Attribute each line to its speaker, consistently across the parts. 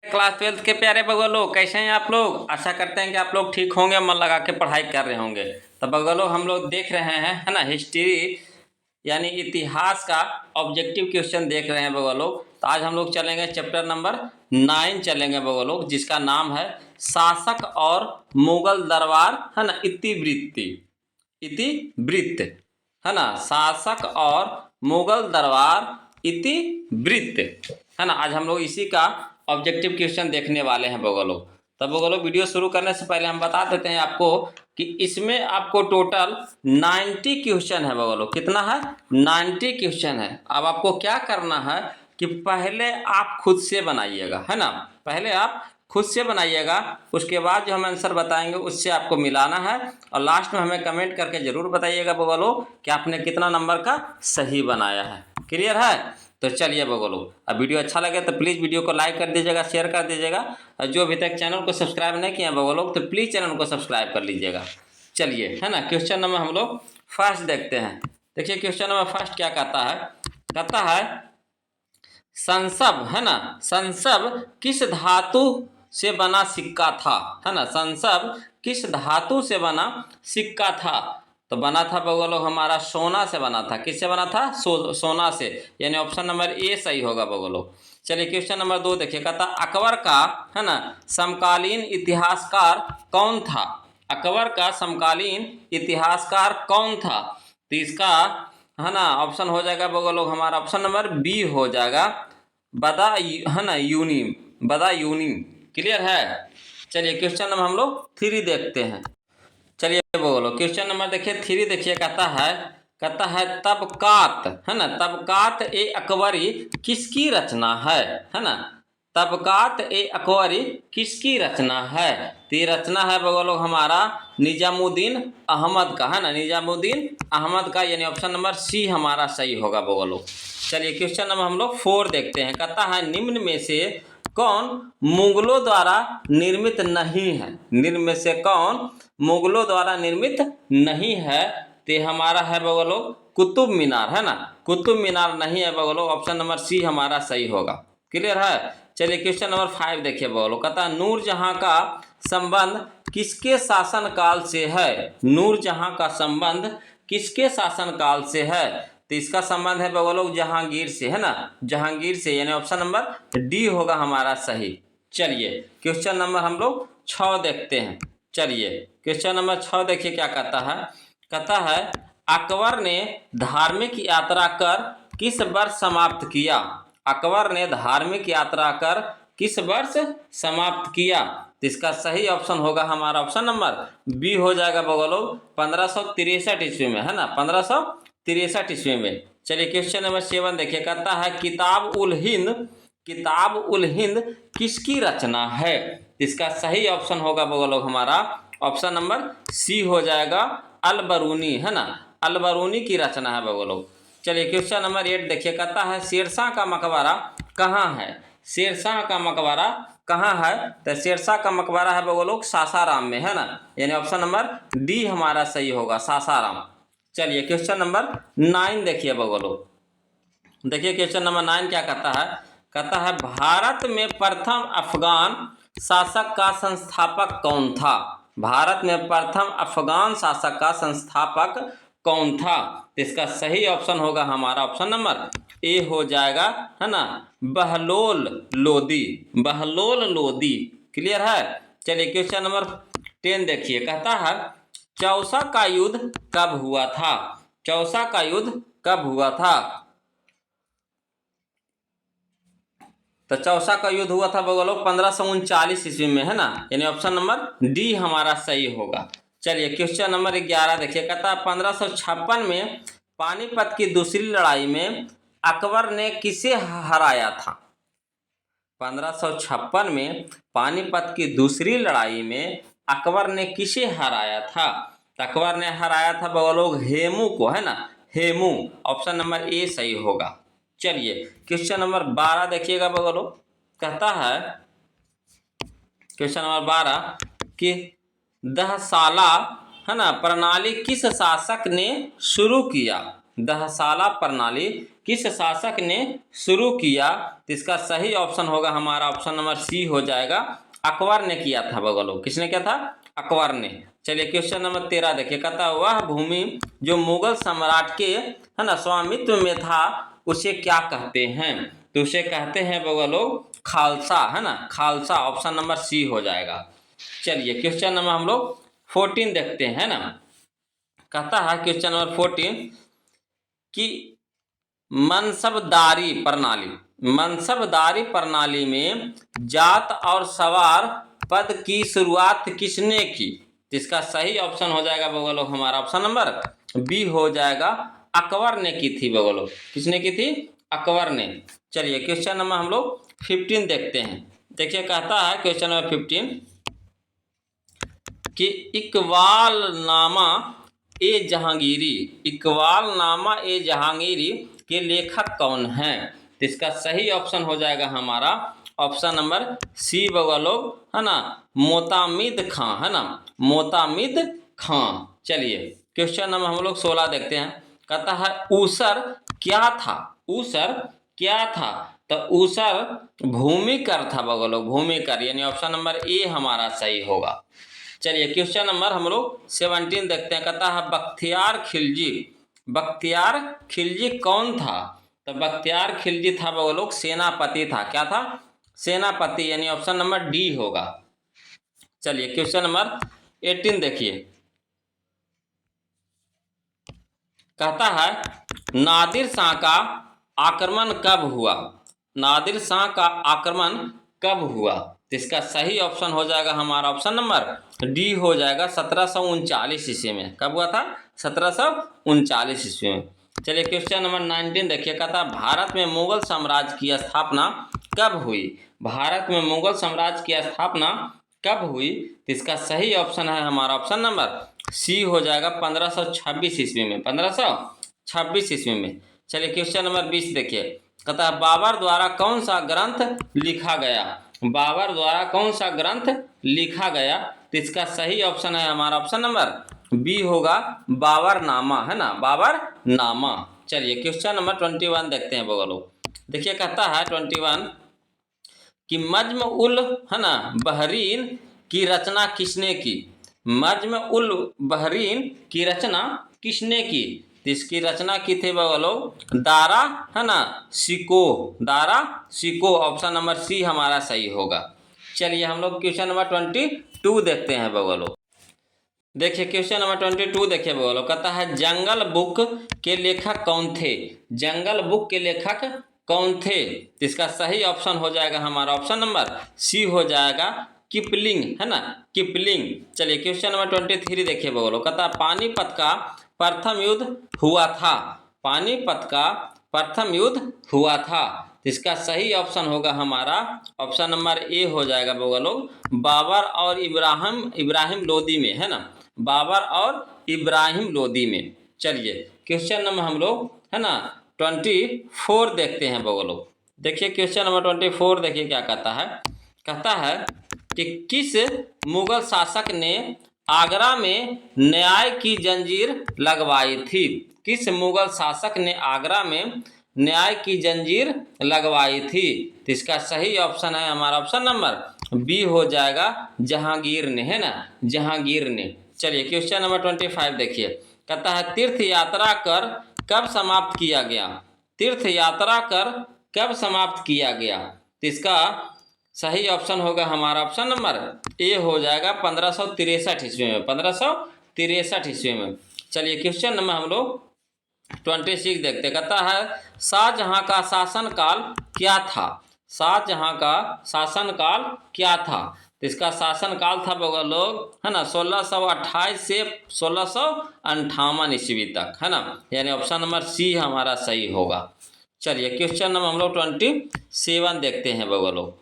Speaker 1: Class 12 के प्यारे बगवा लोग, कैसे हैं आप लोग। आशा करते हैं कि आप लोग ठीक होंगे, मन लगा के पढ़ाई कर रहे होंगे। तो बगवा लोग हम लोग देख रहे हैं, है ना, हिस्ट्री यानी इतिहास का ऑब्जेक्टिव क्वेश्चन देख रहे हैं बगवा लोग। तो आज हम लोग चलेंगे चैप्टर नंबर 9 चलेंगे बगवा लोग, जिसका नाम है शासक और मुगल दरबार, है ना, इतिवृत्त, है ना, शासक और मुगल दरबार इतिवृत्त, है ना। आज हम लोग इसी का ऑब्जेक्टिव क्वेश्चन देखने वाले हैं बगवा लोग। तब बगवा लोग वीडियो शुरू करने से पहले हम बता देते हैं आपको कि इसमें आपको टोटल 90 क्वेश्चन है बगवा लोग। कितना है? 90 क्वेश्चन है। अब आपको क्या करना है कि पहले आप खुद से बनाइएगा, है ना, पहले आप खुद से बनाइएगा। उसके बाद जो हम आंसर बताएंगे उससे आपको मिलाना है, और लास्ट में हमें कमेंट करके ज़रूर बताइएगा बगवा लोग कि आपने कितना नंबर का सही बनाया है। क्लियर है? तो चलिए बगवा लोग, अब वीडियो अच्छा लगे तो प्लीज़ वीडियो को लाइक कर दीजिएगा, शेयर कर दीजिएगा, और जो अभी तक चैनल को सब्सक्राइब नहीं किया बगवा लोग तो प्लीज़ चैनल को सब्सक्राइब कर लीजिएगा। चलिए, है ना, क्वेश्चन नंबर हम लोग फर्स्ट देखते हैं। देखिए क्वेश्चन नंबर फर्स्ट क्या कहता है। कहता है संसव, है ना, संसव किस धातु से बना सिक्का था, है ना, संसव किस धातु से बना सिक्का था। तो बना था बगवा लोग हमारा सोना से बना था। किससे बना था? सोना से, यानी ऑप्शन नंबर ए सही होगा बगवा लोग। चलिए क्वेश्चन नंबर 2 देखिए। कहता अकबर का, है ना, समकालीन इतिहासकार कौन था। अकबर का समकालीन इतिहासकार कौन था। तो इसका, है ना, ऑप्शन हो जाएगा बगवा लोग हमारा ऑप्शन नंबर बी हो जाएगा, बदायूनी। क्लियर है? चलिए क्वेश्चन नंबर हम लोग 3 देखते हैं। चलिए बोलो क्वेश्चन नंबर देखिए 3 देखिए। कहता है तबकात, है ना, तबकात ए अकबरी किसकी रचना है ना, तबकात ए अकबरी किसकी रचना है। तो ये रचना है बोलो हमारा निजामुद्दीन अहमद का, है ना, निजामुद्दीन अहमद का, यानी ऑप्शन नंबर सी हमारा सही होगा बोलो। चलिए क्वेश्चन नंबर हम लोग 4 देखते हैं। कहता है निम्न में से कौन मुगलों द्वारा निर्मित नहीं है। निम्न में से कौन मुगलों द्वारा निर्मित नहीं है। तो हमारा है बगवा लोग कुतुब मीनार, है ना, कुतुब मीनार नहीं है बगवा लोग, ऑप्शन नंबर सी हमारा सही होगा। क्लियर है? चलिए क्वेश्चन नंबर 5 देखिए बगवा लोग। कहता है नूरजहां का संबंध किसके शासन काल से है। नूरजहां का संबंध किसके शासन काल से है। तो इसका संबंध है बगवा लोग जहांगीर से, है ना, जहांगीर से, यानी ऑप्शन नंबर डी होगा हमारा सही। चलिए क्वेश्चन नंबर हम लोग 6 देखते हैं। चलिए क्वेश्चन नंबर 6 देखिए क्या कहता है। कहता है अकबर ने धार्मिक यात्रा कर किस वर्ष समाप्त किया। अकबर ने धार्मिक यात्रा कर किस वर्ष समाप्त किया। तो इसका सही ऑप्शन होगा हमारा ऑप्शन नंबर बी हो जाएगा बगवा लोग 1563 ईस्वी में, है ना, 1563 ईस्वी में। चलिए क्वेश्चन नंबर 7 देखिए। कहता है किताब उल हिंद किसकी रचना है। इसका सही ऑप्शन होगा बगवा लोग हमारा ऑप्शन नंबर सी हो जाएगा अल बरूनी, है ना, अल बरूनी की रचना है बगवा लोग। चलिए क्वेश्चन नंबर 8 देखिए। कहता है शेरशाह का मकबरा कहाँ है। शेरशाह का मकबरा कहाँ है। तो शेरशाह का मकबरा है बगवा लोग सासाराम में, है ना, यानी ऑप्शन नंबर डी हमारा सही होगा, सासाराम। चलिए क्वेश्चन नंबर 9 देखिए बगवा लोग। देखिए क्वेश्चन नंबर 9 क्या कहता है। कहता है भारत में प्रथम अफगान शासक का संस्थापक कौन था। भारत में प्रथम अफगान शासक का संस्थापक कौन था। इसका सही ऑप्शन होगा हमारा ऑप्शन नंबर ए हो जाएगा, है ना, बहलोल लोदी, बहलोल लोदी। क्लियर है? चलिए क्वेश्चन नंबर 10 देखिए। कहता है चौसा का युद्ध कब हुआ था। चौसा का युद्ध कब हुआ था। तो चौसा का युद्ध हुआ था बगवा लोग 1539 ईस्वी में, है ना, यानी ऑप्शन नंबर डी हमारा सही होगा। चलिए क्वेश्चन नंबर 11 देखिए। कहता है 1556 में पानीपत की दूसरी लड़ाई में अकबर ने किसे हराया था। 1556 में पानीपत की दूसरी लड़ाई में अकबर ने किसे हराया था। अकबर ने हराया था बगवा लोग हेमू को, है ना, हेमू, ऑप्शन नंबर ए सही होगा। चलिए क्वेश्चन नंबर 12 देखिएगा बगवा लोग। कहता है क्वेश्चन नंबर 12 कि दहसाला, है ना, प्रणाली किस शासक ने शुरू किया। दहसाला प्रणाली किस शासक ने शुरू किया? तो इसका सही ऑप्शन होगा हमारा ऑप्शन नंबर सी हो जाएगा, अकबर ने किया था बगलो। किसने किया था? अकबर ने। चलिए क्वेश्चन नंबर 13 देखिए, कहता वह भूमि जो मुगल सम्राट के है ना स्वामित्व में था उसे क्या कहते हैं? तो उसे कहते हैं बगलो खालसा, है ना, खालसा। ऑप्शन नंबर सी हो जाएगा। चलिए क्वेश्चन नंबर हम लोग 14 देखते हैं, है ना। कहता है क्वेश्चन नंबर 14 कि मनसबदारी प्रणाली में जात और सवार पद की शुरुआत किसने की? इसका सही ऑप्शन हो जाएगा बगलो हमारा ऑप्शन नंबर बी हो जाएगा, अकबर ने की थी बगलो। किसने की थी? अकबर ने। चलिए क्वेश्चन नंबर हम लोग 15 देखते हैं। देखिए कहता है क्वेश्चन नंबर 15 कि इकबालनामा ए जहांगीरी के लेखक कौन हैं? तो इसका सही ऑप्शन हो जाएगा हमारा ऑप्शन नंबर सी बगलो, है ना, मोतामिद खां, है ना, मोतामिद खां। चलिए क्वेश्चन नंबर हम लोग 16 देखते हैं। कहता है ऊसर क्या था? ऊसर क्या था? तो ऊसर भूमिकर था बगलो, भूमिकर, यानी ऑप्शन नंबर ए हमारा सही होगा। चलिए क्वेश्चन नंबर हम लोग 17 देखते हैं। कहता है बख्तियार खिलजी कौन था? तो बख्तियार खिलजी था बगलो सेनापति था। क्या था? सेनापति, यानी ऑप्शन नंबर डी होगा। चलिए क्वेश्चन नंबर 18 देखिए। कहता है नादिर शाह का आक्रमण कब हुआ? नादिर शाह का आक्रमण कब हुआ? तो इसका सही ऑप्शन हो जाएगा हमारा ऑप्शन नंबर डी हो जाएगा, 1739 ईस्वी में। कब हुआ था? 1739 ईस्वी में। चलिए क्वेश्चन नंबर 19 देखिए। कहता है भारत में मुगल साम्राज्य की स्थापना कब हुई? भारत में मुगल साम्राज्य की स्थापना कब हुई? तो इसका सही ऑप्शन है हमारा ऑप्शन नंबर सी हो जाएगा, 1526 ईस्वी में। 1526 ईस्वी में। चलिए क्वेश्चन नंबर 20 देखिए। कहता है बाबर द्वारा कौन सा ग्रंथ लिखा गया? बाबर द्वारा कौन सा ग्रंथ लिखा गया? तो इसका सही ऑप्शन है हमारा ऑप्शन नंबर बी होगा, बाबरनामा, है ना, बाबरनामा। चलिए क्वेश्चन नंबर 21 देखते हैं बगलो। देखिए कहता है 21 कि मज्म उल, है ना, बहरीन की रचना किसने की? मज्म उल बहरीन की रचना किसने की? इसकी रचना की थी बगलो दारा, है ना, सिको। ऑप्शन नंबर सी हमारा सही होगा। चलिए हम लोग क्वेश्चन नंबर 22 देखते हैं बगलो। देखिए क्वेश्चन नंबर 22 देखिए बगलो। कहता है जंगल बुक के लेखक कौन थे? जंगल बुक के लेखक कौन थे? इसका सही ऑप्शन हो जाएगा हमारा ऑप्शन नंबर सी हो जाएगा, किपलिंग, है ना, किपलिंग। चलिए क्वेश्चन नंबर 23 देखिए बगलो। कहता है पानीपत का प्रथम युद्ध हुआ था? पानीपत का प्रथम युद्ध हुआ था। इसका सही ऑप्शन होगा हमारा ऑप्शन नंबर ए हो जाएगा बगलो, बाबर और इब्राहिम लोदी में, है ना, बाबर और इब्राहिम लोदी में। चलिए क्वेश्चन नंबर हम लोग, है ना, 24 देखते हैं बगलो। देखिए क्वेश्चन नंबर 24 देखिए क्या कहता है। कहता है कि किस मुगल शासक ने आगरा में न्याय की जंजीर लगवाई थी? किस मुगल शासक ने आगरा में न्याय की जंजीर लगवाई थी? तो इसका सही ऑप्शन है हमारा ऑप्शन नंबर बी हो जाएगा, जहांगीर ने, है ना, जहांगीर ने। चलिए क्वेश्चन नंबर 25 देखिए। कहता है तीर्थ यात्रा कर कब समाप्त किया गया? तीर्थ यात्रा कर कब समाप्त किया गया? तो इसका सही ऑप्शन होगा हमारा ऑप्शन नंबर ए हो जाएगा, 1563 ईस्वी में। 1563 ईस्वी में। चलिए क्वेश्चन नंबर हम लोग 26 देखते। कहता है शाहजहां का शासनकाल क्या था? शाहजहां का शासनकाल क्या था? तो इसका शासनकाल था बगलो, है ना, 1628 से 1658 ईस्वी तक, है ना, यानी ऑप्शन नंबर सी हमारा सही होगा। चलिए क्वेश्चन नंबर हम लोग 27 देखते हैं बगलो।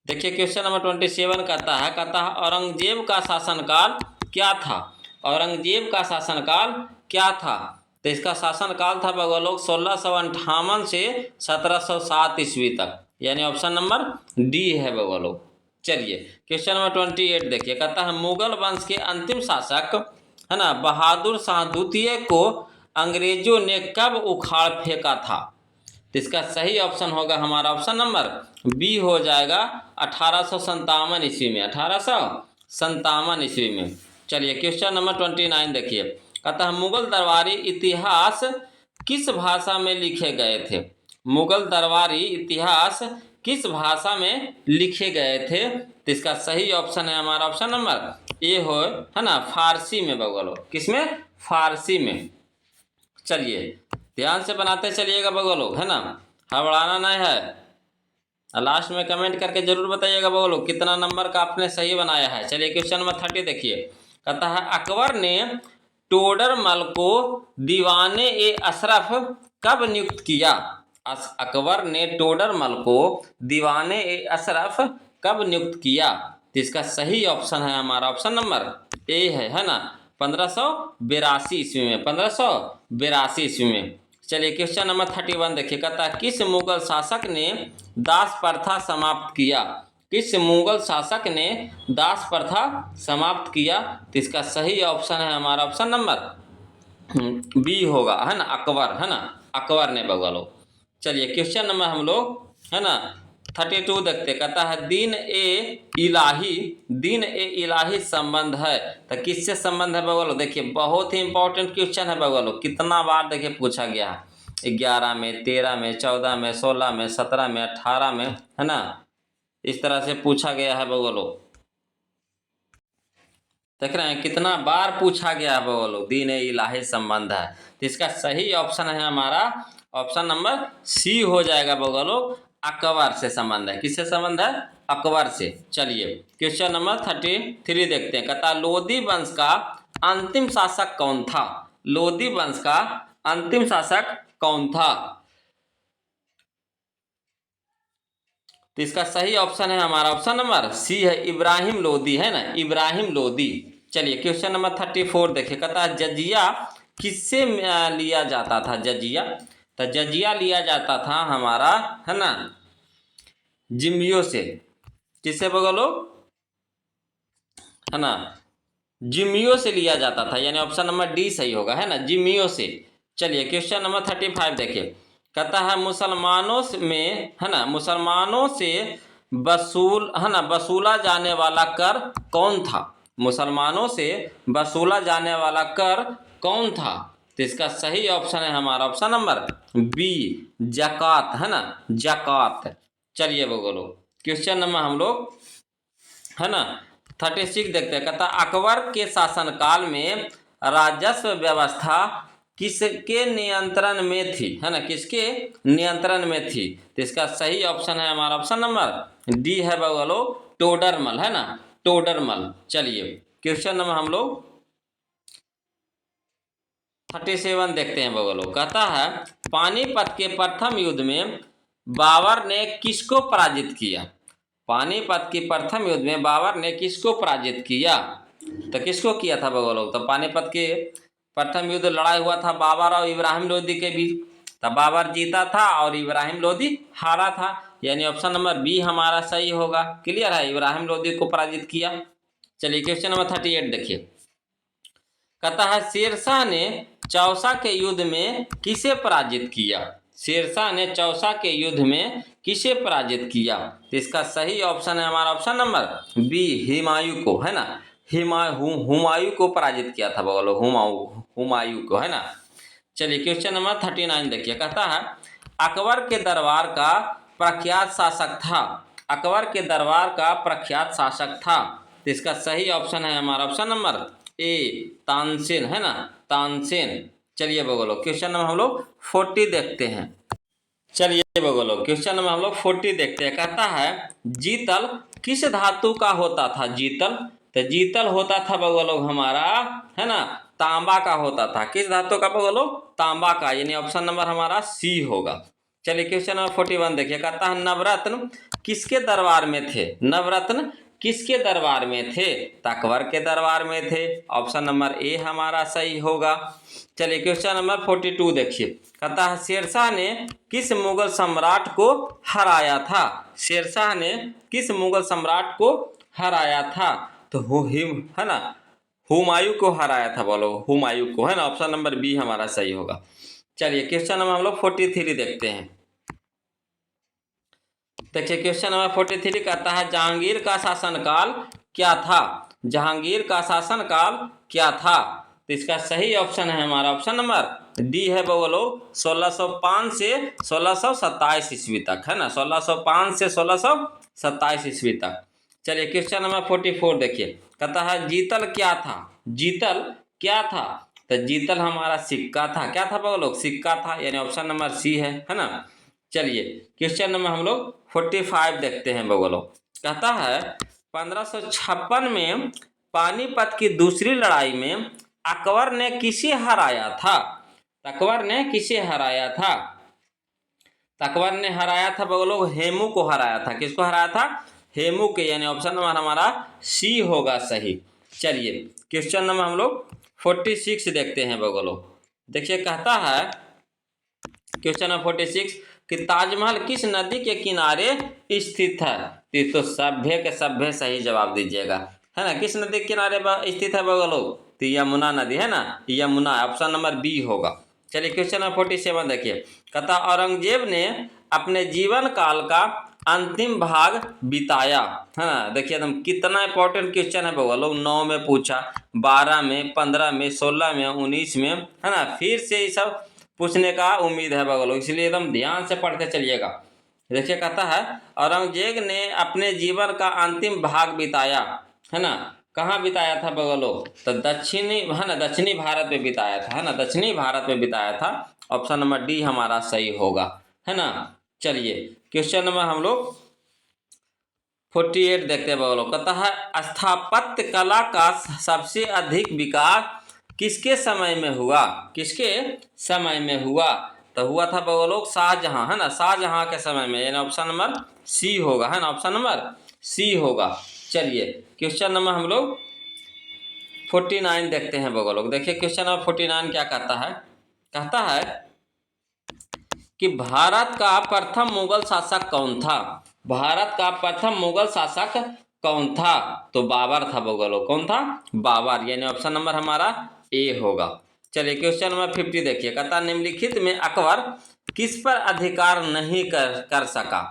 Speaker 1: देखिए क्वेश्चन नंबर 27 कहता है औरंगजेब का शासनकाल क्या था? औरंगजेब का शासनकाल क्या था? तो इसका शासनकाल था बगलो 1658 से 1707 ईस्वी तक, यानी ऑप्शन नंबर डी है बगलो। चलिए क्वेश्चन नंबर 28 देखिए। कहता है मुगल वंश के अंतिम शासक, है ना, बहादुर शाह द्वितीय को अंग्रेजों ने कब उखाड़ फेंका था? तो इसका सही ऑप्शन होगा हमारा ऑप्शन नंबर बी हो जाएगा 1857 ईस्वी में, 1857 ईस्वी में। चलिए क्वेश्चन नंबर 29 देखिए, कहता है मुगल दरबारी इतिहास किस भाषा में लिखे गए थे? मुगल दरबारी इतिहास किस भाषा में लिखे गए थे? तो इसका सही ऑप्शन है हमारा ऑप्शन नंबर ए हो, है ना, फारसी में बगलो। किसमें? फारसी में। चलिए ध्यान से बनाते चलिएगा बगलो, है ना, हड़बड़ाना नहीं है। लास्ट में कमेंट करके जरूर बताइएगा बगलो कितना नंबर का आपने सही बनाया है। चलिए क्वेश्चन नंबर 30 देखिए, कहता है अकबर ने टोडरमल को दीवाने ए अशरफ कब नियुक्त किया? अकबर ने टोडरमल को दीवाने ए अशरफ कब नियुक्त किया? तो इसका सही ऑप्शन है हमारा ऑप्शन नंबर ए है ना, 1582 ईस्वी में, 1582 ईस्वी में। चलिए क्वेश्चन नंबर 31 देखिए, कहता है किस मुगल शासक ने दास प्रथा समाप्त किया? किस मुगल शासक ने दास प्रथा समाप्त किया? तो इसका सही ऑप्शन है हमारा ऑप्शन नंबर बी होगा, है ना, अकबर, है ना, अकबर ने बगलो। चलिए क्वेश्चन नंबर हम लोग, है ना, 32 देखते, कहता है दीन ए इलाही संबंध है, तो किससे संबंध है बगलो? देखिए बहुत ही इंपॉर्टेंट क्वेश्चन है बगलो, कितना बार देखिए पूछा गया है, 11 में, 13 में, 14 में, 16 में, 17 में, 18 में, है ना, इस तरह से पूछा गया है बगलो। देख रहे हैं कितना बार पूछा गया है बगलो, दीन ए इलाही संबंध है। तो इसका सही ऑप्शन है हमारा ऑप्शन नंबर सी हो जाएगा बगलो, अकबर से संबंध है। किससे संबंध है? अकबर से। चलिए क्वेश्चन नंबर 33 देखते हैं, कहता लोधी वंश का अंतिम शासक कौन था? लोधी वंश का अंतिम शासक कौन था? तो इसका सही ऑप्शन है हमारा ऑप्शन नंबर सी है, इब्राहिम लोधी, है ना, इब्राहिम लोधी। चलिए क्वेश्चन नंबर 34 देखिए, कहता है जजिया किससे लिया जाता था? जजिया, तो जजिया लिया जाता था हमारा, है ना, जिम्बियों से। किससे बगलो? है ना, जिम्बियों से लिया जाता था, यानी ऑप्शन नंबर डी सही होगा, है ना, जिम्बियों से। चलिए क्वेश्चन नंबर 35 देखिए, कहता है मुसलमानों में, है ना, मुसलमानों से वसूला जाने वाला कर कौन था? मुसलमानों से वसूला जाने वाला कर कौन था? तो इसका सही ऑप्शन है हमारा ऑप्शन नंबर बी, ज़कात, है ना, ज़कात। चलिए बोलो क्वेश्चन नंबर हम लोग, है ना, 36 देखते हैं, कहता अकबर के शासनकाल में राजस्व व्यवस्था किसके नियंत्रण में थी? है ना, किसके नियंत्रण में थी? तो इसका सही ऑप्शन है हमारा ऑप्शन नंबर डी है बगलो, टोडरमल, है ना, टोडरमल। चलिए क्वेश्चन नंबर हम लोग 37 देखते हैं बगलो, कहता है पानीपत के प्रथम युद्ध में बाबर ने किसको पराजित किया? पानीपत के प्रथम युद्ध में बाबर ने किसको पराजित किया? तो किसको किया था बगलो? तो पानीपत के प्रथम युद्ध लड़ाई हुआ था बाबर और इब्राहिम लोदी के बीच, तब बाबर जीता था और इब्राहिम लोदी हारा था, यानी ऑप्शन नंबर बी हमारा सही होगा। क्लियर है, इब्राहिम लोदी को पराजित किया। चलिए क्वेश्चन नंबर 38 देखिए, कहता है शेरशाह ने चौसा के युद्ध में किसे पराजित किया? शेरशाह ने चौसा के युद्ध में किसे पराजित किया? तो इसका सही ऑप्शन है हमारा ऑप्शन नंबर बी, हुमायूं को, है ना, हुमायूं को पराजित किया था बोलो, हुमायूं को, है ना। चलिए क्वेश्चन नंबर 39 देखिए, कहता है अकबर के दरबार का प्रख्यात शासक था, अकबर के दरबार का प्रख्यात शासक था। तो इसका सही ऑप्शन है हमारा ऑप्शन नंबर ए, तानसेन, है ना, तानसेन। चलिए बगलो क्वेश्चन नंबर हम लोग 40 देखते हैं। चलिए बगलो क्वेश्चन नंबर हम लोग 40 देखते हैं, कहता है जीतल किस धातु का होता था? जीतल, तो जीतल होता था बगलो हमारा, है ना, तांबा का होता था। किस धातु का बगलो? तांबा का, यानी ऑप्शन नंबर हमारा सी होगा। चलिए क्वेश्चन नंबर 41 देखिए, कहता है नवरत्न किसके दरबार में थे? नवरत्न किसके दरबार में थे? अकबर के दरबार में थे, ऑप्शन नंबर ए हमारा सही होगा। चलिए क्वेश्चन नंबर 42 देखिए, कहता है शेरशाह ने किस मुगल सम्राट को हराया था? शेरशाह ने किस मुगल सम्राट को हराया था? तो है ना, हुमायूं को हराया था, बोलो हुमायूं को, है ना। ऑप्शन नंबर बी हमारा सही होगा। चलिए क्वेश्चन नंबर हम लोग 43 देखते हैं। देखिए क्वेश्चन नंबर 43 कहता है जहांगीर का शासनकाल क्या था। जहांगीर का शासनकाल क्या था। तो इसका सही ऑप्शन है हमारा ऑप्शन नंबर डी है, बोलो 1605 से 1627 ईस्वी तक, है ना। 1605 से 1627 ईस्वी तक। चलिए क्वेश्चन नंबर 44 देखिए, कहता है जीतल क्या था। जीतल क्या था। तो जीतल हमारा सिक्का था। क्या था बोलो, सिक्का था, यानी ऑप्शन नंबर सी है ना। चलिए क्वेश्चन नंबर हम लोग 45 देखते हैं बोलो। कहता है 1556 में पानीपत की दूसरी लड़ाई में अकबर ने किसे हराया था। अकबर ने किसे हराया था। अकबर ने हराया था बोलो हेमू को हराया था। किसको हराया था, हेमू के, यानी ऑप्शन नंबर हमारा सी होगा सही। चलिए क्वेश्चन नंबर हम लोग 46 देखते हैं बोलो। देखिए कहता है क्वेश्चन नंबर 46 कि ताजमहल किस नदी के किनारे स्थित है। तो सभ्य के सभ्य सही जवाब दीजिएगा, है ना। किस नदी के किनारे स्थित है बोलो, तो यमुना नदी, है ना, यमुना, ऑप्शन नंबर बी होगा। चलिए क्वेश्चन नंबर 47 देखिए, कहता औरंगजेब ने अपने जीवन काल का अंतिम भाग बिताया, है ना। देखिए एकदम कितना इंपॉर्टेंट क्वेश्चन है बोलो। 9 में पूछा, 12 में, 15 में, 16 में, 19 में, है ना। फिर से ये सब पूछने का उम्मीद है बगलो, इसलिए एकदम ध्यान से पढ़ते चलिएगा। देखिए कहता है औरंगजेब ने अपने जीवन का अंतिम भाग बिताया, है ना। कहाँ बिताया था बगलो, तो दक्षिणी, है ना, दक्षिणी भारत में बिताया था, है ना, दक्षिणी भारत में बिताया था। ऑप्शन नंबर डी हमारा सही होगा, है ना। चलिए क्वेश्चन नंबर हम लोग 48 देखते हैं बगलो। कहता है स्थापत्य कला का सबसे अधिक विकास किसके समय में हुआ। किसके समय में हुआ, तो हुआ था बोलो शाहजहां, है ना, शाहजहां के समय में, यानी ऑप्शन नंबर सी होगा, है ना, ऑप्शन नंबर सी होगा। चलिए क्वेश्चन नंबर हम लोग 49 देखते हैं बोलो। देखिए क्वेश्चन नंबर 49 क्या कहता है। कहता है कि भारत का प्रथम मुगल शासक कौन था। भारत का प्रथम मुगल शासक कौन था, तो बाबर था बोलो। कौन था, बाबर, यानी ऑप्शन नंबर हमारा ए होगा। चलिए क्वेश्चन नंबर 50 देखिए, कहता निम्नलिखित में अकबर किस पर अधिकार नहीं कर सका।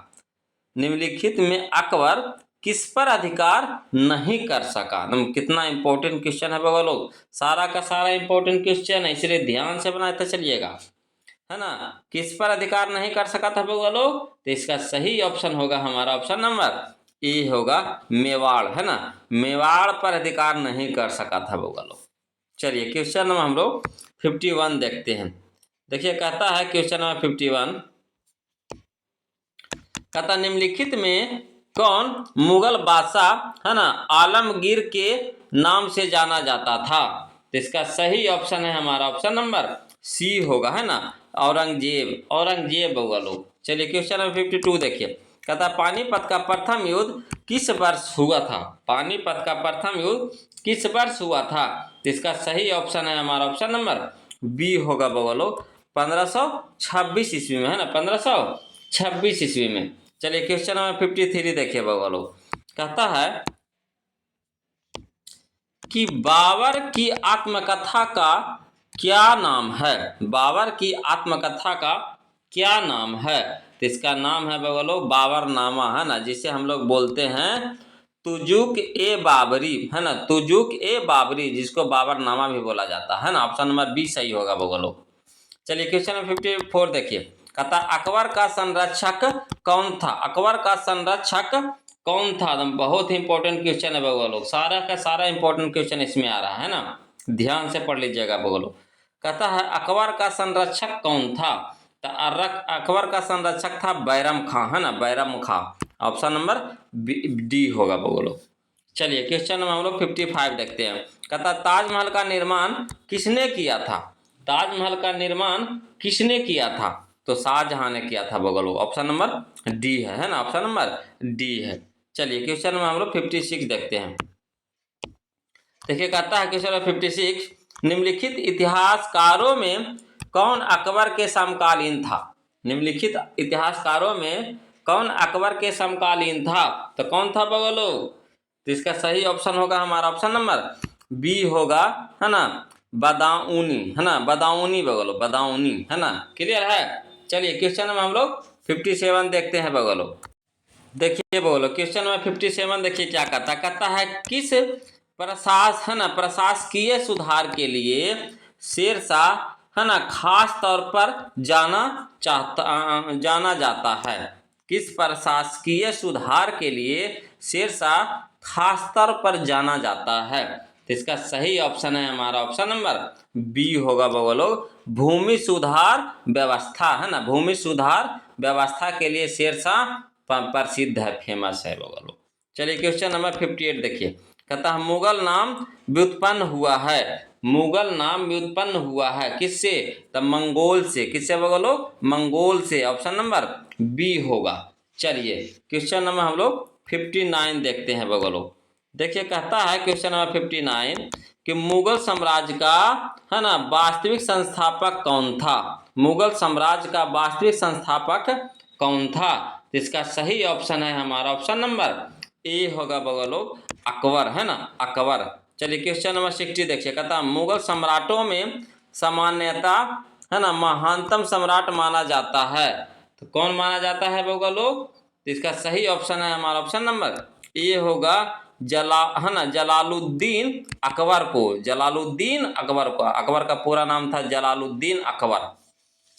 Speaker 1: निम्नलिखित में अकबर किस पर अधिकार नहीं कर सका। कितना इंपॉर्टेंट क्वेश्चन है बोलो। सारा का सारा इंपॉर्टेंट क्वेश्चन है, इसलिए ध्यान से बनाते चलिएगा, है ना। किस पर अधिकार नहीं कर सका था बोलो, तो इसका सही ऑप्शन होगा हमारा ऑप्शन नंबर ए होगा, मेवाड़, है ना। मेवाड़ पर अधिकार नहीं कर सका था बोलो। चलिए क्वेश्चन नंबर हम लोग 51 देखते हैं। देखिए कहता है क्वेश्चन नंबर 51, कहता निम्नलिखित में कौन मुगल बादशाह, है ना, आलमगीर के नाम से जाना जाता था। तो इसका सही ऑप्शन है हमारा ऑप्शन नंबर सी होगा, है ना, औरंगजेब, औरंगजेब बोलो। चलिए क्वेश्चन नंबर 52 देखिए, कहता पानीपत का प्रथम युद्ध किस वर्ष हुआ था। पानीपत का प्रथम युद्ध किस वर्ष हुआ था। तो इसका सही ऑप्शन है हमारा ऑप्शन नंबर बी होगा बोलो, 1526 ईस्वी में, है ना, 1526 ईस्वी में। चलिए क्वेश्चन नंबर 53 देखिए बोलो। कहता है कि बाबर की आत्मकथा का क्या नाम है। बाबर की आत्मकथा का क्या नाम है। तो इसका नाम है बोलो बाबरनामा, है ना, जिसे हम लोग बोलते हैं तुजुक ए बाबरी, है ना, तुजुक ए बाबरी, जिसको बाबरनामा भी बोला जाता है ना। ऑप्शन नंबर बी सही होगा बोलो। चलिए क्वेश्चन नंबर 54 देखिए, कहता अकबर का संरक्षक कौन था। अकबर का संरक्षक कौन था। बहुत ही इंपॉर्टेंट क्वेश्चन है बोलो। सारा का सारा इंपॉर्टेंट क्वेश्चन इसमें आ रहा है ना, ध्यान से पढ़ लीजिएगा बोलो। कहता है अकबर का संरक्षक कौन था। तो अकबर का संरक्षक था बैरम खां, है ना, बैरम खां। ऑप्शन नंबर डी होगा बोलो। चलिए क्वेश्चन नंबर हम लोग 55 देखते हैं। कहता ताजमहल का निर्माण किसने किया था। ताजमहल का निर्माण किसने किया था। तो शाहजहां ने किया था बोलो। ऑप्शन नंबर डी है ना, ऑप्शन नंबर डी है। चलिए क्वेश्चन नंबर हम लोग 56 देखते हैं। देखिए कहता है क्वेश्चन नंबर 56, निम्नलिखित इतिहासकारों में कौन अकबर के समकालीन था। निम्नलिखित इतिहासकारों में कौन अकबर के समकालीन था। तो कौन था बोलो, तो इसका सही ऑप्शन होगा हमारा ऑप्शन नंबर बी होगा, है ना, बदाऊनी, है ना, बदाऊनी बगलो, बदाऊनी, है ना। क्लियर है। चलिए क्वेश्चन नंबर हम लोग 57 देखते हैं बगलो। देखिए बोलो क्वेश्चन नंबर 57 देखिए क्या कहता है, किस है ना, प्रशासकीय सुधार के लिए शेरशाह, है ना, खास तौर पर जाना जाता है। किस प्रशासकीय सुधार के लिए शेरशाह खास तौर पर जाना जाता है। तो इसका सही ऑप्शन है हमारा ऑप्शन नंबर बी होगा बोलो, भूमि सुधार व्यवस्था, है ना, भूमि सुधार व्यवस्था के लिए शेरशाह प्रसिद्ध है, फेमस है बोलो। चलिए क्वेश्चन नंबर 58 देखिए, कहता है मुगल नाम व्युत्पन्न हुआ है। मुगल नाम व्युत्पन्न हुआ है किससे, तब मंगोल से। किससे बोलो, मंगोल से। ऑप्शन नंबर बी होगा। चलिए क्वेश्चन नंबर हम लोग 59 देखते हैं बगलो। देखिए कहता है क्वेश्चन नंबर 59 कि मुगल साम्राज्य का, है ना, वास्तविक संस्थापक कौन था। मुगल साम्राज्य का वास्तविक संस्थापक कौन था। इसका सही ऑप्शन है हमारा ऑप्शन नंबर ए होगा बगलो, अकबर, है ना, अकबर। चलिए क्वेश्चन नंबर 60 देखिए, कहता मुगल सम्राटों में सामान्यता, है ना, महानतम सम्राट माना जाता है। तो कौन माना जाता है बगलो, तो इसका सही ऑप्शन है हमारा ऑप्शन नंबर ए होगा, है ना, जलालुद्दीन अकबर को। जलालुद्दीन अकबर को, अकबर का पूरा नाम था जलालुद्दीन अकबर।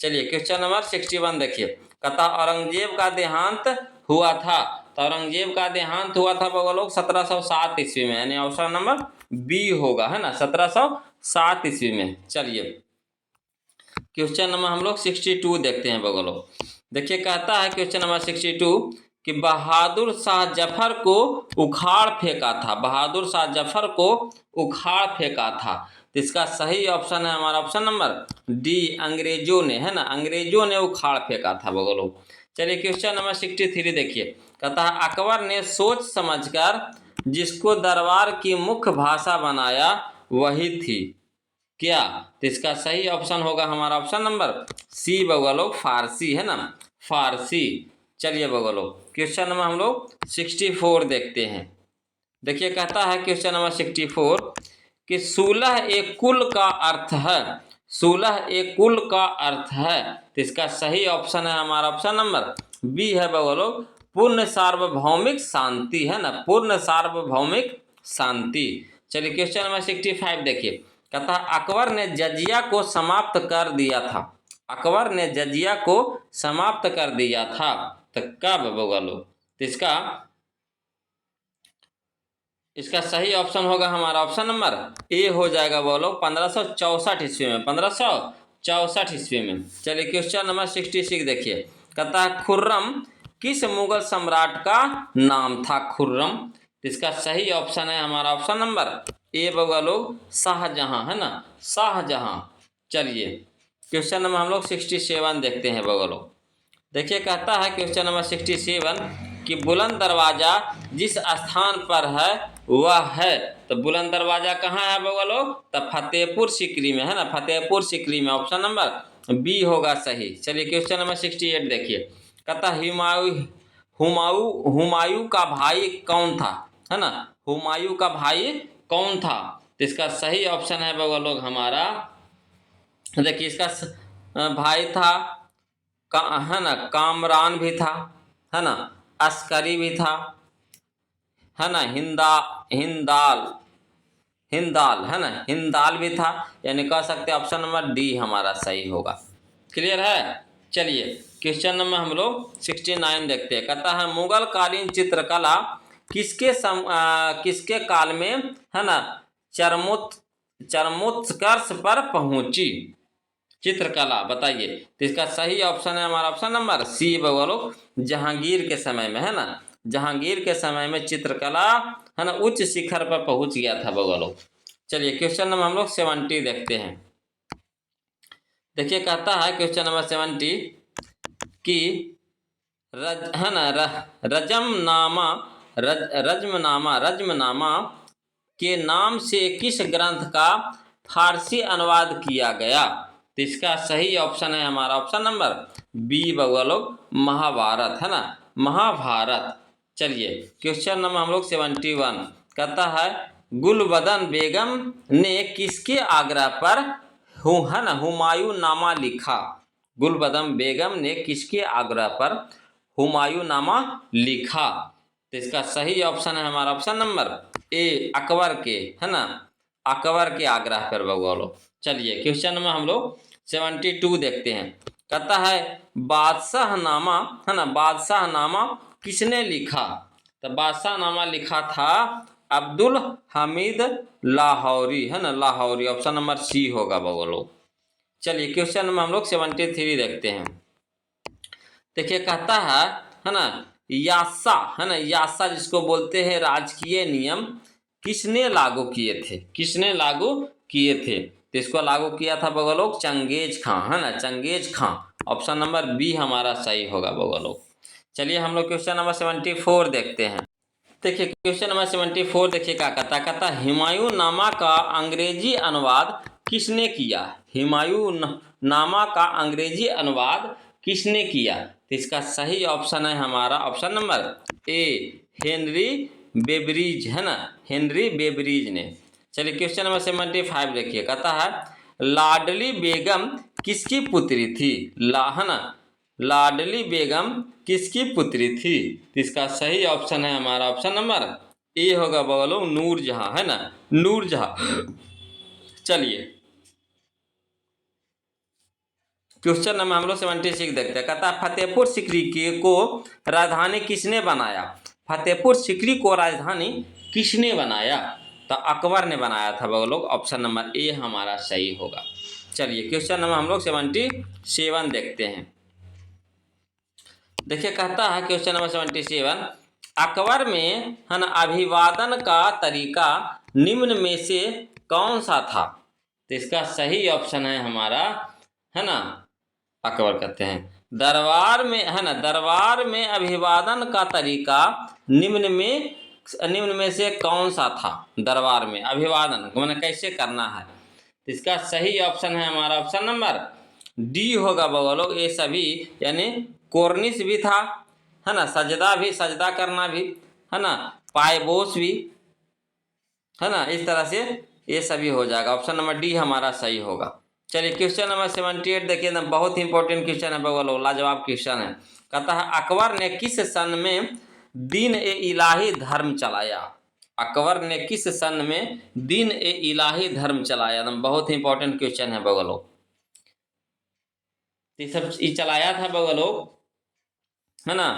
Speaker 1: चलिए क्वेश्चन नंबर 61 देखिए, कहता औरंगजेब का देहांत हुआ था। तो औरंगजेब का देहांत हुआ था बगलों 1707 ईस्वी में, यानी ऑप्शन नंबर बी होगा, है ना, 1707 ईस्वी में। चलिए क्वेश्चन नंबर हम लोग 62 देखते हैं बगलों। देखिए कहता है क्वेश्चन नंबर 62 कि बहादुर शाह जफर को उखाड़ फेंका था। बहादुर शाह जफर को उखाड़ फेंका था। तो इसका सही ऑप्शन है हमारा ऑप्शन नंबर डी, अंग्रेजों ने, है ना, अंग्रेजों ने उखाड़ फेंका था बगलों। चलिए क्वेश्चन नंबर 63 देखिए, कहता है अकबर ने सोच समझकर जिसको दरबार की मुख्य भाषा बनाया वही थी क्या। तो इसका सही ऑप्शन होगा हमारा ऑप्शन नंबर सी बगलो, फारसी, है ना, फारसी। चलिए बगलो क्वेश्चन नंबर हम लोग 64 देखते हैं। देखिए कहता है क्वेश्चन नंबर 64 कि 16 एक कुल का अर्थ है। 16 एक कुल का अर्थ है। तो इसका सही ऑप्शन है हमारा ऑप्शन नंबर बी है बगलो, पूर्ण सार्वभौमिक शांति, है ना, पूर्ण सार्वभौमिक शांति। चलिए क्वेश्चन नंबर 65 देखिए, कहता अकबर ने जजिया को समाप्त कर दिया था। अकबर ने जजिया को समाप्त कर दिया था। तो कब बगलो, तो इसका सही ऑप्शन होगा हमारा ऑप्शन नंबर ए हो जाएगा बोलो, 1564 ईस्वी में, 1564 ईस्वी में। चलिए क्वेश्चन नंबर 66 देखिए, कहता है खुर्रम किस मुगल सम्राट का नाम था। खुर्रम। इसका सही ऑप्शन है हमारा ऑप्शन नंबर ए बगलो, शाहजहां, है ना, शाहजहां। चलिए क्वेश्चन नंबर हम लोग 67 देखते हैं बगलो। देखिए कहता है क्वेश्चन नंबर 67 कि बुलंद दरवाजा जिस स्थान पर है वह है। तो बुलंद दरवाजा कहाँ है बगलो, तो फतेहपुर सीकरी में, है ना, फतेहपुर सीकरी में। ऑप्शन नंबर बी होगा सही। चलिए क्वेश्चन नंबर 68 देखिए, कहता हुमायूं का भाई कौन था, है ना, हुमायूं का भाई कौन था। तो इसका सही ऑप्शन है बगलो हमारा, देखिए इसका भाई था है ना, कामरान भी था, है ना, अस्करी भी था, है ना, हिंदाल, है ना, हिंदाल भी था। यानी कह सकते हैं ऑप्शन नंबर डी हमारा सही होगा। क्लियर है। चलिए क्वेश्चन नंबर हम लोग 69 देखते हैं, कहता है मुगल कालीन चित्रकला किसके काल में, है ना, चरमोत्कर्ष पर पहुंची। चित्रकला बताइए। तो इसका सही ऑप्शन है हमारा ऑप्शन नंबर सी बगलो, जहांगीर के समय में, है ना, जहांगीर के समय में चित्रकला, है ना, उच्च शिखर पर पहुंच गया था बगलो। चलिए क्वेश्चन नंबर हम लोग 70 देखते हैं। देखिए कहता है क्वेश्चन नंबर 70 कि है ना, रजमनामा के नाम से किस ग्रंथ का फारसी अनुवाद किया गया। तो इसका सही ऑप्शन है हमारा ऑप्शन नंबर बी बगलो, महाभारत, है ना, महाभारत। चलिए क्वेश्चन नंबर हम लोग 71 कहता है गुलबदन बेगम ने किसके आग्रह पर है ना हुमायूं नामा लिखा? गुलबदन बेगम ने किसके आग्रह पर हुमायूं नामा लिखा? तो इसका सही ऑप्शन है हमारा ऑप्शन नंबर ए, अकबर के, है ना, अकबर के आग्रह पर बगौलो। चलिए क्वेश्चन नंबर हम लोग 72 देखते हैं। कहता है बादशाहनामा, है ना, बादशाहनामा किसने लिखा? तो बादशाहनामा लिखा था अब्दुल हमीद लाहौरी, है ना, लाहौरी। ऑप्शन नंबर सी होगा बगौलो। चलिए क्वेश्चन नंबर हम लोग 73 देखते हैं। देखिए कहता है ना, यासा, है ना, यासा जिसको बोलते हैं राजकीय नियम किसने लागू किए थे? किसने लागू किए थे? तो इसको लागू किया था बगलोग चंगेज खां, है ना, चंगेज खां। ऑप्शन नंबर बी हमारा सही होगा बगलोग। चलिए हम लोग क्वेश्चन नंबर 74 देखते हैं। देखिए क्वेश्चन नंबर 74 देखिए क्या कहता हुमायूं नामा का अंग्रेजी अनुवाद किसने किया? हुमायूं नामा का अंग्रेजी अनुवाद किसने किया? तो इसका सही ऑप्शन है हमारा ऑप्शन नंबर ए, हेनरी बेबरीज, है ना, हेनरी बेबरीज ने। चलिए क्वेश्चन नंबर 75 देखिए कहता है लाडली बेगम किसकी पुत्री थी? है ना, लाडली बेगम किसकी पुत्री थी? तो इसका सही ऑप्शन है हमारा ऑप्शन नंबर ए होगा बोलो नूरजहां, है ना, नूरजहां। चलिए क्वेश्चन नंबर हम लोग 76 देखते हैं। कहता है फतेहपुर सीकरी को राजधानी किसने बनाया? फतेहपुर सीकरी को राजधानी किसने बनाया? तो अकबर ने बनाया था वो लोग। ऑप्शन नंबर ए हमारा सही होगा। चलिए क्वेश्चन नंबर हम लोग 77 देखते हैं। देखिए कहता है क्वेश्चन नंबर 77 अकबर में, है ना, अभिवादन का तरीका निम्न में से कौन सा था? तो इसका सही ऑप्शन है हमारा, है ना, अकबर कहते हैं दरबार में, है ना, दरबार में अभिवादन का तरीका निम्न में से कौन सा था? दरबार में अभिवादन मैंने कैसे करना है? तो इसका सही ऑप्शन है हमारा ऑप्शन नंबर डी होगा बगलो। ये सभी यानी कोर्निश भी था, है ना, सजदा भी, सजदा करना भी, है ना, पायबोस भी, है ना, इस तरह से ये सभी हो जाएगा। ऑप्शन नंबर डी हमारा सही होगा। चलिए क्वेश्चन नंबर 78 देखिए ना, बहुत ही इंपॉर्टेंट क्वेश्चन है बगलो, लाजवाब क्वेश्चन है। कहता है अकबर ने किस सन में दीन ए इलाही धर्म चलाया? अकबर ने किस सन में दीन ए इलाही धर्म चलाया? बहुत ही इंपॉर्टेंट क्वेश्चन है बगलो। सब चलाया था बगलो, है ना,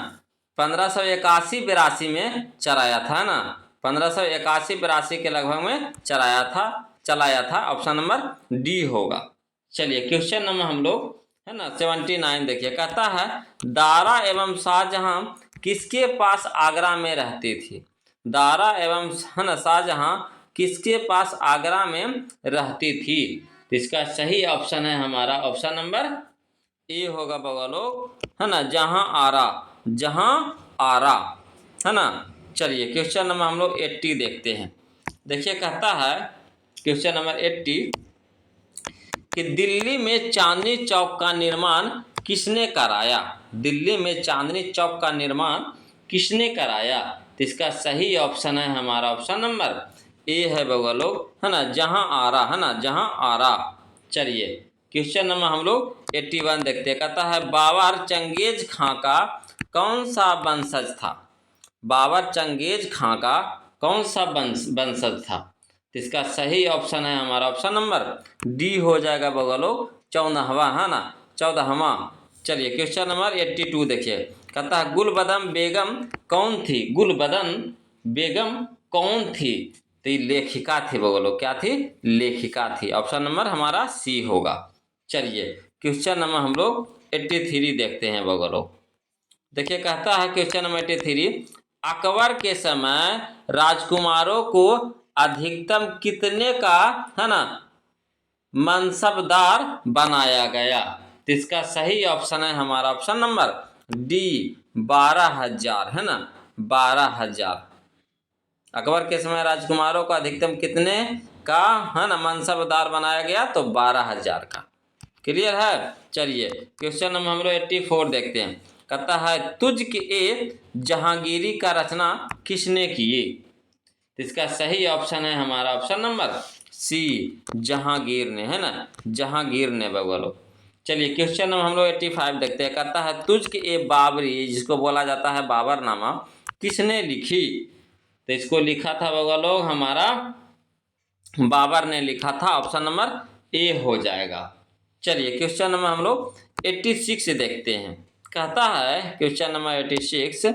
Speaker 1: 1581-82 में चलाया था, है ना, 1581-82 के लगभग में चलाया था। ऑप्शन नंबर डी होगा। चलिए क्वेश्चन नंबर हम लोग, है ना, 79 देखिए। कहता है दारा एवं शाहजहां किसके पास आगरा में रहती थी? दारा एवं, है ना, शाहजहां किसके पास आगरा में रहती थी? तो इसका सही ऑप्शन है हमारा ऑप्शन नंबर ए होगा बगलो, है ना, जहां आरा, है ना। चलिए क्वेश्चन नंबर हम लोग 80 देखते हैं। देखिए कहता है क्वेश्चन नंबर 80 कि दिल्ली में चांदनी चौक का निर्माण किसने कराया? दिल्ली में चांदनी चौक का निर्माण किसने कराया? तो इसका सही ऑप्शन है हमारा ऑप्शन नंबर ए है बगलो, है ना, जहां आरा, है ना, जहां आरा। चलिए क्वेश्चन नंबर हम लोग 81 देखते हैं। कहता है बाबर चंगेज खां का कौन सा वंशज था? बाबर चंगेज खां का कौन सा वंशज था? तो इसका सही ऑप्शन है हमारा ऑप्शन नंबर डी हो जाएगा बगलो, 14वां, है ना, 14वां। चलिए क्वेश्चन नंबर 82 देखिए। कहता है गुलबदन बेगम कौन थी? गुलबदन बेगम कौन थी? तो ये लेखिका थी बगलो। क्या थी? लेखिका थी। ऑप्शन नंबर हमारा सी होगा। चलिए क्वेश्चन नंबर हम लोग 83 देखते हैं बगलो। देखिए कहता है क्वेश्चन नंबर 83 अकबर के समय राजकुमारों को अधिकतम कितने का, है ना, मनसबदार बनाया गया? तो इसका सही ऑप्शन है हमारा ऑप्शन नंबर डी 12,000, है ना, 12,000। अकबर के समय राजकुमारों को अधिकतम कितने का, है ना, मनसबदार बनाया गया? तो 12,000 का। क्लियर है। चलिए क्वेश्चन नंबर हम लोग 84 देखते हैं। कहता है तुझ के जहांगीरी का रचना किसने की? तो इसका सही ऑप्शन है हमारा ऑप्शन नंबर सी, जहांगीर ने, है ना, जहांगीर ने बोलो। चलिए क्वेश्चन नंबर हम लोग 85 देखते हैं। कहता है तुझ्क ए बाबरी, जिसको बोला जाता है बाबरनामा, किसने लिखी? तो इसको लिखा था लोग हमारा बाबर ने लिखा था। ऑप्शन नंबर ए हो जाएगा। चलिए क्वेश्चन नंबर हम लोग 86 देखते हैं। कहता है क्वेश्चन नंबर 86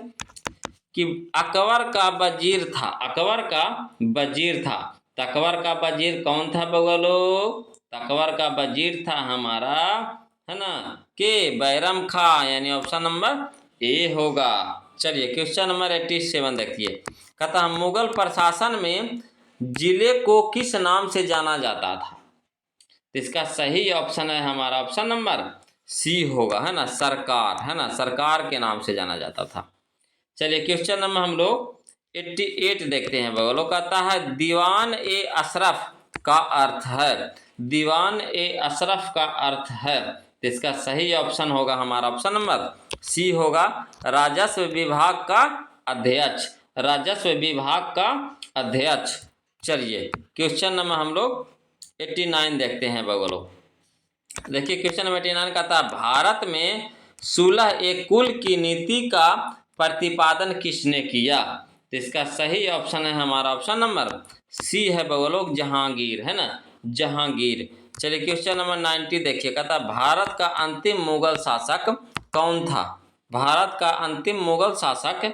Speaker 1: कि अकबर का वजीर था, अकबर का वजीर था। तो अकबर का वजीर कौन था लोग? अकबर का वजीर था हमारा, है ना, के बैरम खां, यानी ऑप्शन नंबर ए होगा। चलिए क्वेश्चन नंबर 87 देखिए। कहता है मुगल प्रशासन में जिले को किस नाम से जाना जाता था? तो इसका सही ऑप्शन है हमारा ऑप्शन नंबर सी होगा, है ना, सरकार, है ना, सरकार के नाम से जाना जाता था। चलिए क्वेश्चन नंबर हम लोग 88 देखते हैं। बगलो कहता है दीवान ए अशरफ का अर्थ है, दीवान ए अशरफ का अर्थ है। तो इसका सही ऑप्शन होगा हमारा ऑप्शन नंबर सी होगा, राजस्व विभाग का अध्यक्ष, राजस्व विभाग का अध्यक्ष। चलिए क्वेश्चन नंबर हम लोग 89 देखते हैं बगलो। देखिए क्वेश्चन नंबर 89 कहता है भारत में 16 एक कुल की नीति का प्रतिपादन किसने किया? तो इसका सही ऑप्शन है हमारा ऑप्शन नंबर सी है लोग, जहांगीर, है ना, जहांगीर। चलिए क्वेश्चन नंबर 90 देखिए। कहता भारत का अंतिम मुगल शासक कौन था? भारत का अंतिम मुगल शासक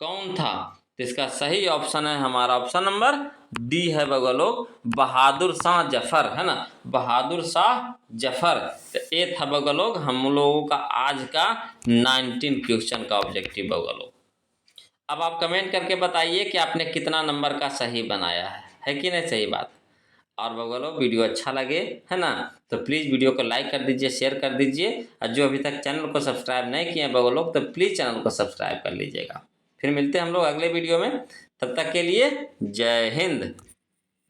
Speaker 1: कौन था? तो इसका सही ऑप्शन है हमारा ऑप्शन नंबर डी है लोग, बहादुर शाह जफर, है ना, बहादुर शाह जफर। तो ये था लोग हम लोगों का आज का 19 क्वेश्चन का ऑब्जेक्टिव लोग। अब आप कमेंट करके बताइए कि आपने कितना नंबर का सही बनाया है कि नहीं सही बात। और लोग वीडियो अच्छा लगे, है ना, तो प्लीज़ वीडियो को लाइक कर दीजिए, शेयर कर दीजिए, और जो अभी तक चैनल को सब्सक्राइब नहीं किए हैं लोग तो प्लीज़ चैनल को सब्सक्राइब कर लीजिएगा। फिर मिलते हैं हम लोग अगले वीडियो में, तब तक के लिए जय हिंद।